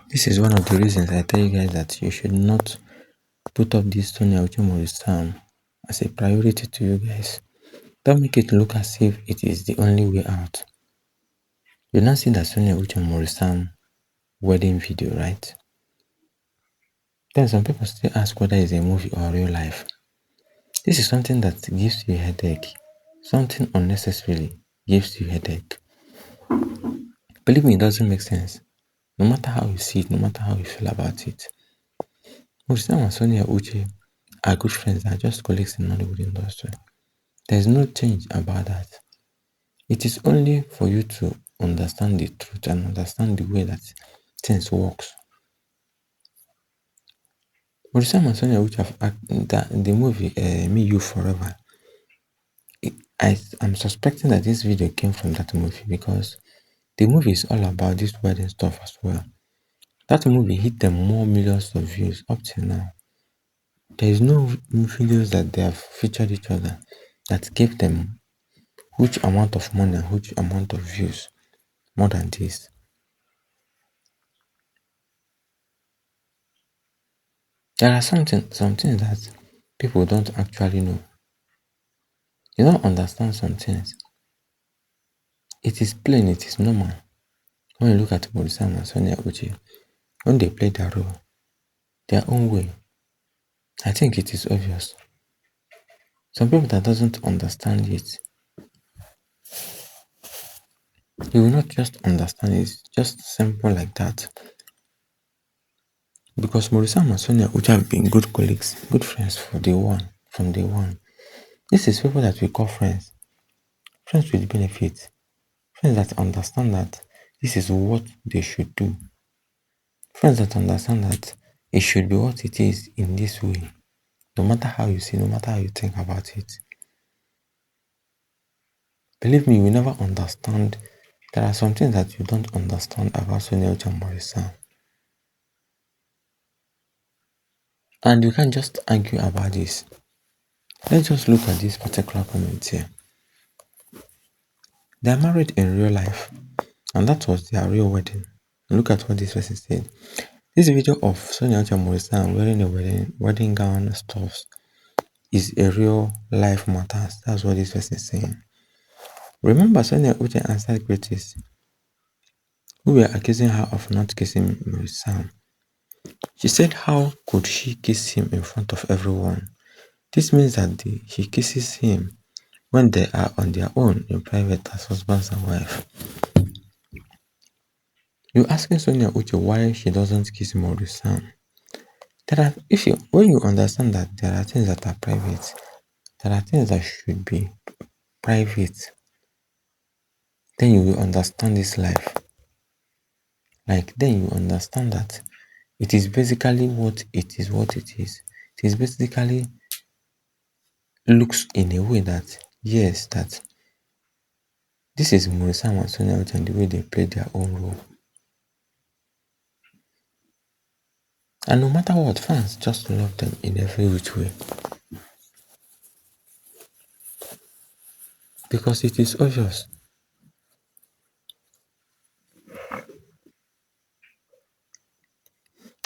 This is one of the reasons I tell you guys that you should not put up this soniauche as a priority to you guys. Don't make it look as if it is the only way out. You now see that soniauche wedding video, right? Then some people still ask whether it's a movie or real life. This is something that gives you a headache. Something unnecessarily gives you a headache. Believe me, it doesn't make sense. No matter how you see it, no matter how you feel about it. Maurice and Sonia Uche are good friends. They are just colleagues in Nollywood industry. There is no change about that. It is only for you to understand the truth and understand the way that things works. Maurice and Sonia Uche have acted the movie Me You Forever. I'm suspecting that this video came from that movie because the movie is all about this wedding stuff as well. That movie hit them more millions of views up till now. There is no videos that they have featured each other that gave them huge amount of money and huge amount of views more than this. There are some things that people don't actually know. You don't understand some things. It is plain, it is normal. When you look at Maurice and Sonia Uche, when they play their role, their own way, I think it is obvious. Some people that doesn't understand it, you will not just understand it. It's just simple like that. Because Maurice and Sonia Uche have been good colleagues, good friends from day one. This is people that we call friends. Friends with benefits. Friends that understand that this is what they should do. Friends that understand that it should be what it is in this way. No matter how you see, no matter how you think about it. Believe me, you will never understand. There are some things that you don't understand about Sonia Uche and Maurice. And you can't just argue about this. Let's just look at this particular comment here. They are married in real life, and that was their real wedding. Look at what this person said. This video of Sonia and Maurice wearing a wedding gown stuff is a real life matters. That's what this person is saying. Remember, Sonia Uche answered critics who were accusing her of not kissing Maurice. She said, how could she kiss him in front of everyone? This means that she kisses him when they are on their own in private as husbands and wife. You're asking Sonia Uche why she doesn't kiss Maurice. When you understand that there are things that are private, there are things that should be private, then you will understand this life. Then you understand that it is basically what it is. It is basically looks in a way that, yes, that this is Maurice and Sonia Uche and the way they play their own role. And no matter what, fans just love them in every which way. Because it is obvious.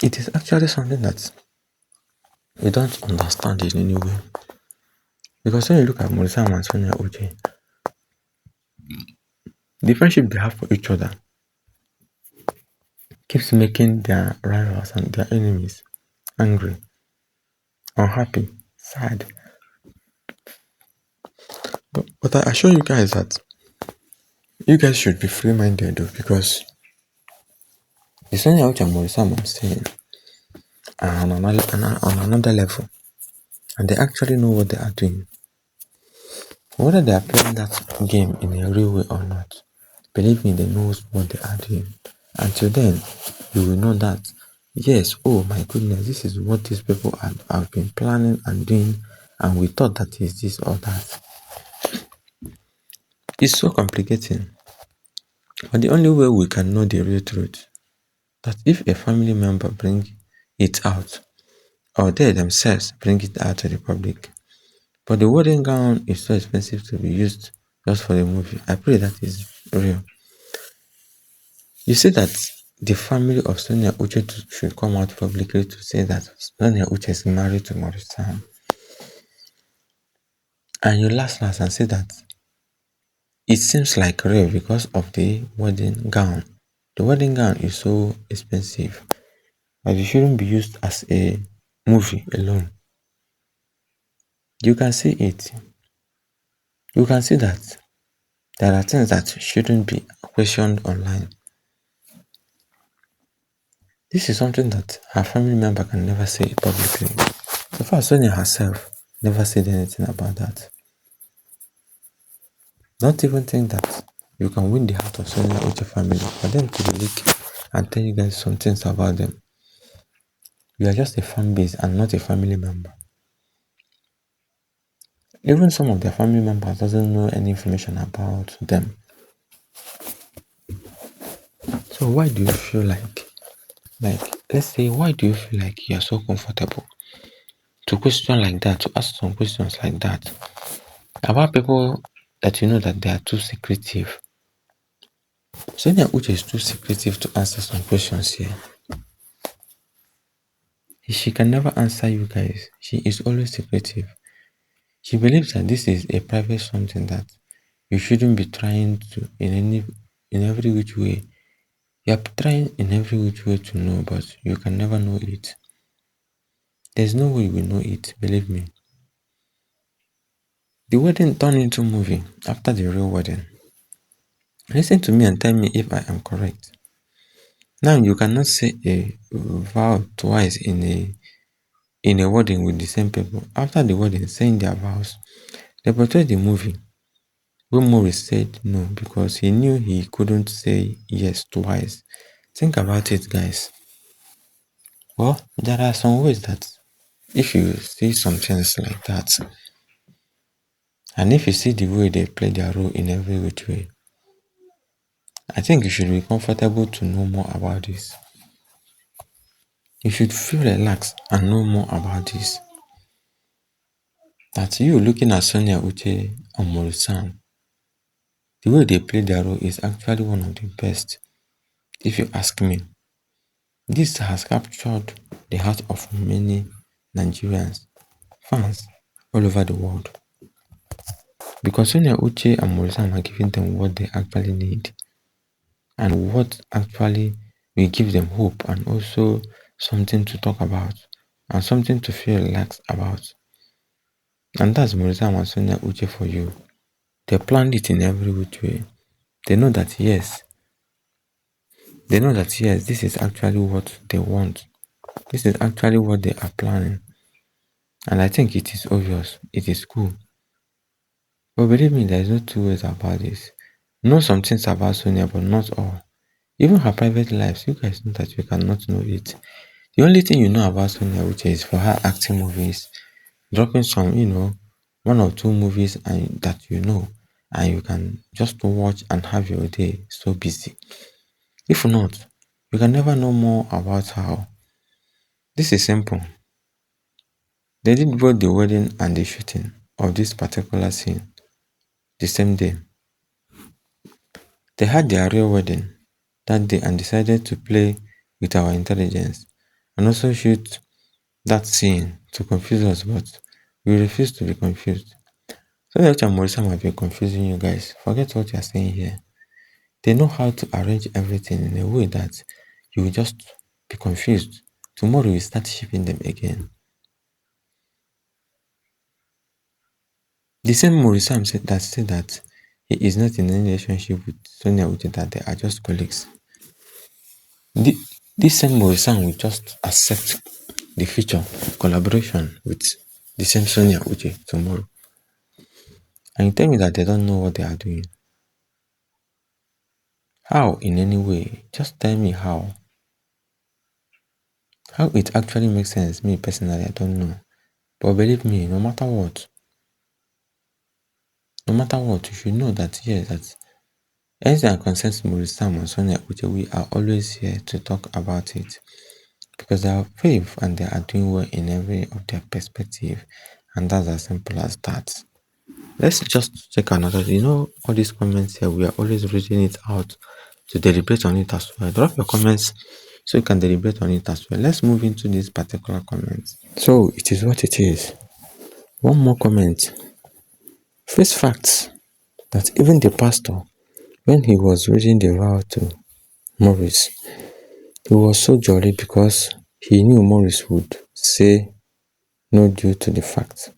It is actually something that you don't understand in any way. Because when you look at Maurice and Sonia Uche, the friendship they have for each other keeps making their rivals and their enemies angry, unhappy, sad. But I assure you guys that you guys should be free-minded though, because the Sonia Uche and Maurice I'm saying are on another level, and they actually know what they are doing. Whether they are playing that game in a real way or not, believe me, they know what they are doing. Until then, you will know that, yes, oh my goodness, this is what these people have been planning and doing, and we thought that is this or that. It's so complicating. But the only way we can know the real truth, that if a family member bring it out, or they themselves bring it out to the public, but the wedding gown is so expensive to be used just for the movie, I pray that is real. You see that the family of Sonia Uche should come out publicly to say that Sonia Uche is married to Maurice Sam. And you last and say that it seems like real because of the wedding gown. The wedding gown is so expensive, but it shouldn't be used as a movie alone. You can see it. You can see that there are things that shouldn't be questioned online. This is something that her family member can never say publicly. So far, Sonia herself never said anything about that. Don't even think that you can win the heart of Sonia Uche family for them to leak and tell you guys some things about them. You are just a fan base and not a family member. Even some of their family members doesn't know any information about them. So why do you feel like let's say why do you feel like you are so comfortable to question like that, to ask some questions like that about people that you know that they are too secretive? Sonia Uche is too secretive to answer some questions here. She can never answer you guys. She is always secretive. She believes that this is a private something that you shouldn't be trying to in every which way. You are trying in every which way to know, but you can never know it. There's no way you will know it, believe me. The wedding turned into a movie after the real wedding. Listen to me and tell me if I am correct. Now you cannot say a vow twice in a wedding with the same people. After the wedding, saying their vows, they portrayed the movie when MAURICE said no because he knew he couldn't say yes twice. Think about it, guys. Well, there are some ways that if you see some things like that, and if you see the way they play their role in every which way, I think you should be comfortable to know more about this. You should feel relaxed and know more about this. That you looking at Sonia Uche and Maurice Sam, the way they play their role is actually one of the best. If you ask me, this has captured the heart of many Nigerians, fans all over the world. Because Sonia Uche and Maurice Sam are giving them what they actually need and what actually will give them hope and also something to talk about and something to feel relaxed about. And that's Maurice Sam and Sonia Uche for you. They planned it in every which way. They know that yes, this is actually what they want. This is actually what they are planning. And I think it is obvious. It is cool. But believe me, there is no two ways about this. Know some things about Sonia, but not all. Even her private lives, you guys know that you cannot know it. The only thing you know about Sonia, which is for her acting movies, dropping some, one or two movies and that you know, and you can just watch and have your day so busy. If not, you can never know more about her. This is simple. They did both the wedding and the shooting of this particular scene the same day. They had their real wedding that day and decided to play with our intelligence and also shoot that scene to confuse us, but we refuse to be confused. So that Maurice might be confusing you guys. Forget what you are saying here. They know how to arrange everything in a way that you will just be confused. Tomorrow you start shipping them again. The same Maurice said that he is not in any relationship with Sonia Uche, that they are just colleagues. This same Maurice will just accept the future collaboration with the same Sonia Uche tomorrow. And you tell me that they don't know what they are doing. How in any way? Just tell me how. How it actually makes sense, me personally, I don't know. But believe me, no matter what, you should know that yes, that anything that concerns Maurice Sam and Sonia Uche, we are always here to talk about it. Because they are brave and they are doing well in every of their perspective. And that's as simple as that. Let's just check another. All these comments here, we are always reading it out to deliberate on it as well. Drop your comments so you can deliberate on it as well. Let's move into this particular comment. So it is what it is. One more comment. Face facts that even the pastor, when he was reading the vow to Maurice, he was so jolly because he knew Maurice would say no due to the fact.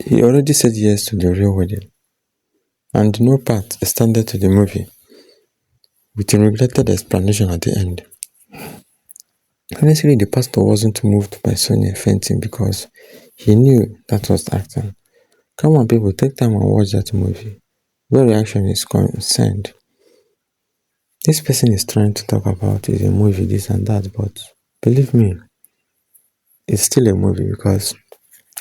He already said yes to the real wedding, and no part extended to the movie, with a regretted explanation at the end. Honestly, the pastor wasn't moved by Sonia fainting because he knew that was acting. Come on, people, take time and watch that movie. Where reaction is concerned, this person is trying to talk about is a movie, this and that, but believe me, it's still a movie because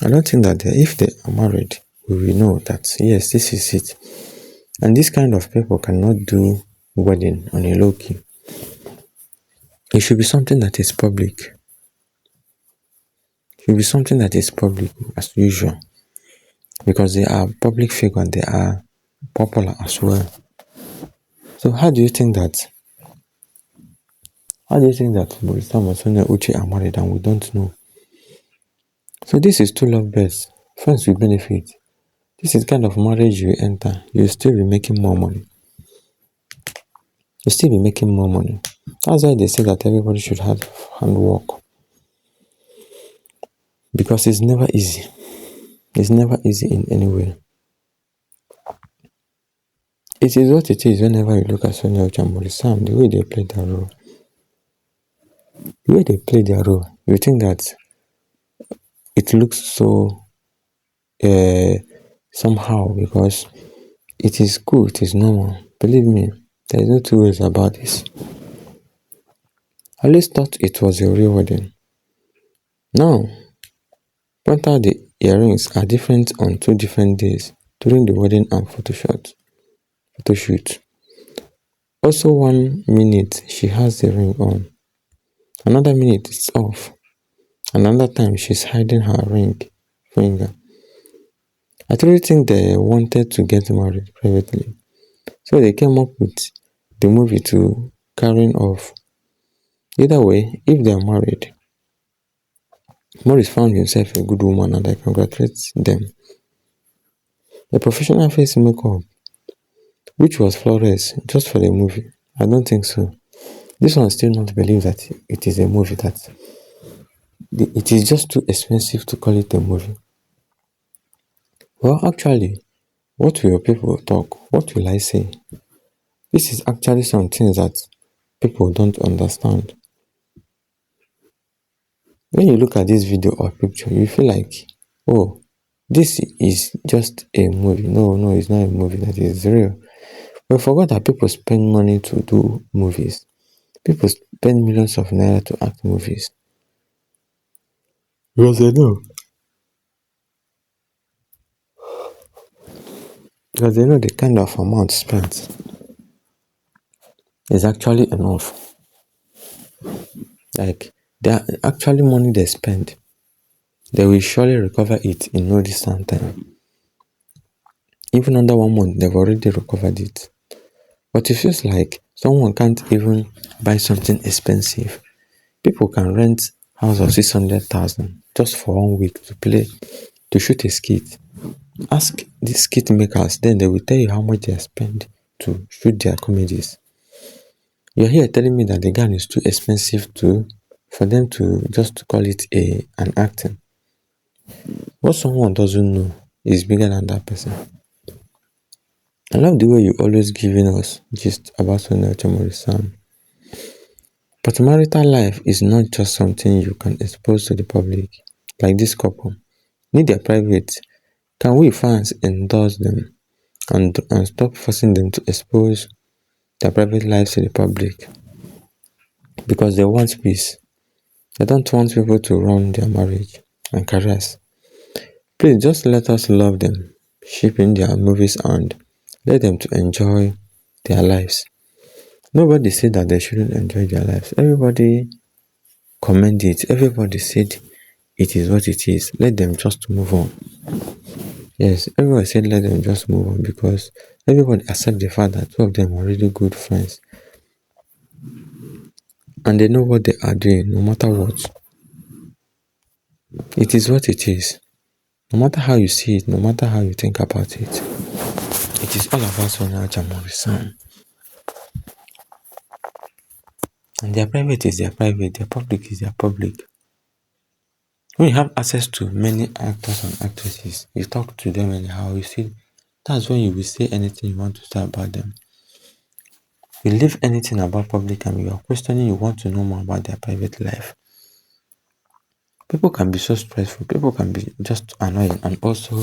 I don't think that if they are married, we will know that yes, this is it. And this kind of people cannot do wedding on a low key. It should be something that is public. It should be something that is public as usual. Because they are public figure and they are popular as well. So how do you think that Maurice and Soniauche are married and we don't know? So this is two lovebirds, friends with benefit. This is kind of marriage you enter, you'll still be making more money. You'll still be making more money. That's why they say that everybody should have handwork. Because it's never easy. It's never easy in any way. It is what it is whenever you look at Soniauche and Maurice, the way they play their role. The way they play their role, you think that it looks so somehow because it is cool, it is normal. Believe me, there is no two ways about this. I always thought it was a real wedding. Now, point out the earrings are different on two different days during the wedding and photo shoot. Also 1 minute she has the ring on. Another minute it's off. Another time she's hiding her ring finger. I truly think they wanted to get married privately. So they came up with the movie to carrying off. Either way, if they are married, Maurice found himself a good woman and I congratulate them. A professional face makeup, which was flawless just for the movie. I don't think so. This one still not believe that it is a movie, that it is just too expensive to call it a movie. Well, actually, what will people talk? What will I say? This is actually some things that people don't understand. When you look at this video or picture, you feel like, oh, this is just a movie. No, it's not a movie, that is real. But forgot that people spend money to do movies. People spend millions of naira to act movies. Because they know. Because they know the kind of amount spent is actually enough. Like, they are actually money they spend. They will surely recover it in no distant time. Even under 1 month, they've already recovered it. But it feels like someone can't even buy something expensive. People can rent house of 600,000 just for 1 week to shoot a skit. Ask the skit makers, then they will tell you how much they spend to shoot their comedies. You're here telling me that the gun is too expensive for them to just call it an acting. What someone doesn't know is bigger than that person. I love the way you always giving us gist about Soniauche Maurice. But marital life is not just something you can expose to the public, like this couple. Need their private. Can we fans endorse them and stop forcing them to expose their private lives to the public? Because they want peace. They don't want people to ruin their marriage and careers. Please just let us love them, ship in their movies and let them to enjoy their lives. Nobody said that they shouldn't enjoy their lives. Everybody commended it. Everybody said it is what it is. Let them just move on. Yes, everyone said let them just move on because everybody accept the fact that two of them are really good friends and they know what they are doing no matter what. It is what it is. No matter how you see it, no matter how you think about it, it is all about soniauche and MAURICE. And their private is their private, their public is their public. When you have access to many actors and actresses, you talk to them anyhow, you see, that's when you will say anything you want to say about them. You leave anything about public and you are questioning, you want to know more about their private life. People can be so stressful, people can be just annoying and also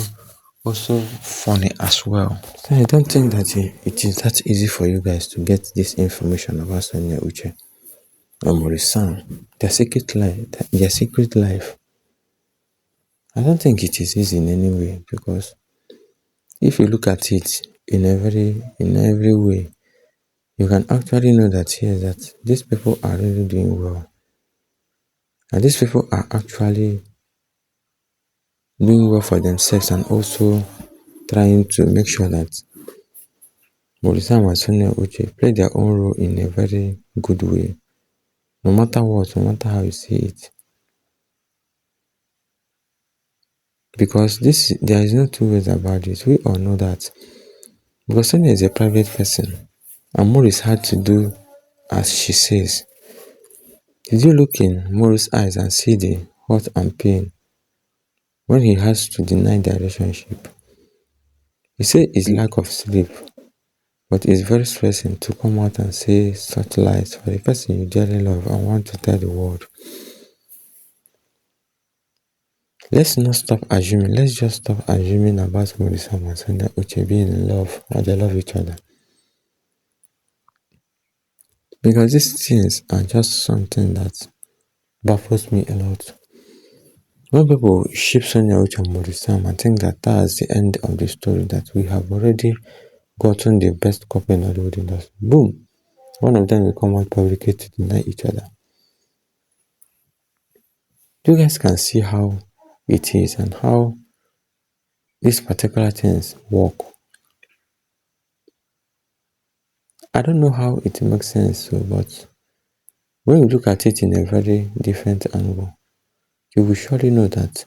funny as well. So I don't think that it is that easy for you guys to get this information about Sonia Uche or MAURICE, their secret life. I don't think it is easy in any way because if you look at it in every way, you can actually know that here that these people are really doing well. And these people are actually doing well for themselves and also trying to make sure that MAURICE and Sonia Uche play their own role in a very good way. No matter what, no matter how you see it. Because there is no two ways about it. We all know that. Because Sonia is a private person. And MAURICE had to do as she says. Did you look in MAURICE's eyes and see the hurt and pain when he has to deny the relationship? He said it's lack of sleep, but it's very stressing to come out and say such lies for the person you dearly love and want to tell the world. Let's not stop assuming, let's just stop assuming about MAURICE and Sonia Uche being in love or they love each other. Because these things are just something that baffles me a lot. When people ship Sonia Uche and MAURICE, I think that that's the end of the story, that we have already gotten the best couple in Hollywood industry. Boom! One of them will come out publicly to deny each other. You guys can see how it is and how these particular things work. I don't know how it makes sense, but when you look at it in a very different angle, you will surely know that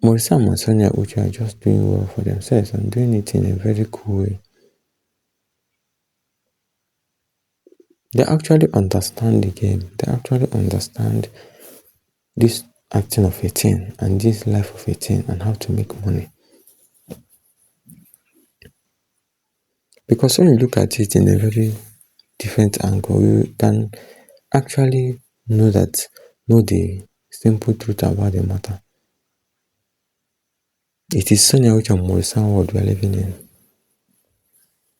MAURICE and Sonia Uche are just doing well for themselves and doing it in a very cool way. They actually understand the game. They actually understand this acting of a teen and this life of a teen and how to make money. Because when you look at it in a very different angle, you can actually know the simple truth about the matter. It is Sonia Uche and MAURICE world we are living in.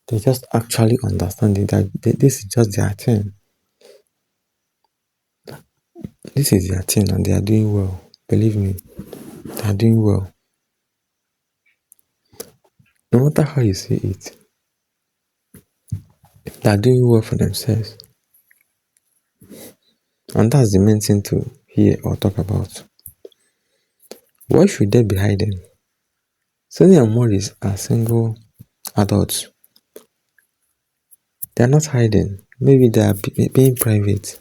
They just actually understand it, that this is just their thing. This is their thing and they are doing well. Believe me, they are doing well. No matter how you see it, they are doing well for themselves. And that's the main thing to hear or talk about. Why should they be hiding? Sonia and MAURICE are single adults. They are not hiding. Maybe they are being private.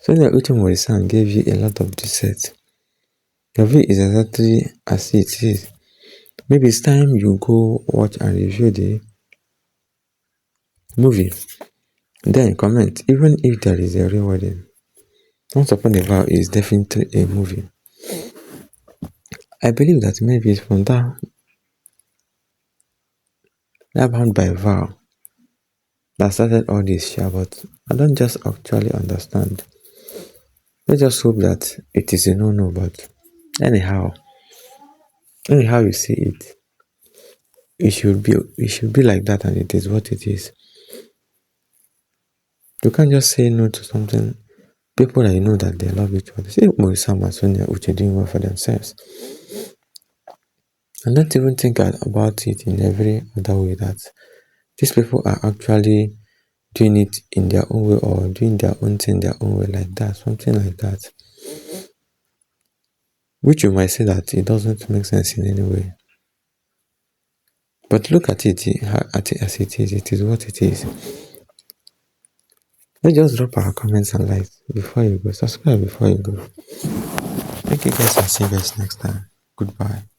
Sonia Uche and MAURICE gave you a lot of dissect. Your view is exactly as it is. Maybe it's time you go watch and review the movie. Then comment, even if there is a real wedding. Once Upon a Vow is definitely a movie. I believe that maybe it's from that band by Vow that started all this shit, but I don't just actually understand. Let's just hope that it is a no-no, but anyhow you see it, it should be like that, and it is what it is. You can't just say no to something. People that you know that they love each other. See MAURICE and Sonia Uche doing well for themselves. And don't even think about it in every other way, that these people are actually doing it in their own way or doing their own thing their own way, like that, something like that. which you might say that it doesn't make sense in any way. But look at it as it is what it is. Let's just drop our comments and likes before you go. Subscribe before you go. Thank you guys and see you guys next time. Goodbye.